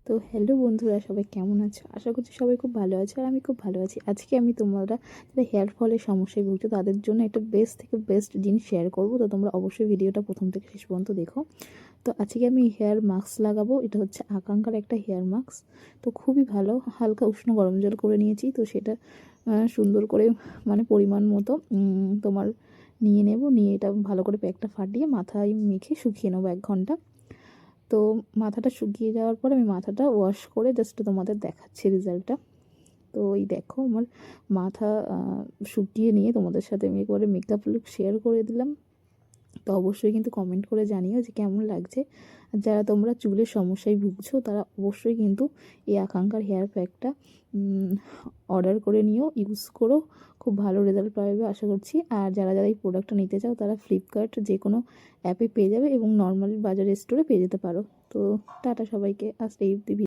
তো হ্যালো বন্ধুরা, সবাই কেমন আছো? আশা করছি সবাই খুব ভালো আছে আর আমি খুব ভালো আছি। আজকে আমি তোমরা যারা হেয়ার ফলের সমস্যায় ভুগছো তাদের জন্য একটা বেস্ট থেকে বেস্ট জিনিস শেয়ার করব। তো তোমরা অবশ্যই ভিডিওটা প্রথম থেকে শেষ পর্যন্ত দেখো। তো আজকে আমি হেয়ার মাস্ক লাগাবো। এটা হচ্ছে আকাঙ্ক্ষার একটা হেয়ার মাস্ক। তো খুবই ভালো, হালকা উষ্ণ গরম জল করে নিয়েছি। তো সেটা সুন্দর করে মানে পরিমাণ মতো তোমার নিয়ে নেব। নিয়ে এটা ভালো করে প্যাকটা ফাটিয়ে মাথায় মেখে শুকিয়ে নেবো 1 ঘন্টা। তো মাথাটা শুকিয়ে যাওয়ার পর আমি মাথাটা ওয়াশ করে জাস্ট তোমাদের দেখাচ্ছি রেজাল্টটা। তো এই দেখো আমার মাথা শুকিয়ে নিয়ে তোমাদের সাথে আমি একবারে মেকআপ লুক শেয়ার করে দিলাম। তো অবশ্যই কিন্তু কমেন্ট করে জানিও যে কেমন লাগছে। আর যারা তোমরা চুলের সমস্যায় ভুগছো তারা অবশ্যই কিন্তু এই আকাঙ্ক্ষার হেয়ার প্যাকটা অর্ডার করে নিও, ইউজ করো, খুব ভালো রেজাল্ট পাবে আশা করছি। আর যারা এই প্রোডাক্টটা নিতে চাও তারা ফ্লিপকার্ট যে কোনো অ্যাপে পেয়ে যাবে এবং নর্মালি বাজার স্টোরে পেয়ে যেতে পারো। তো টাটা সবাইকে, আজকে এই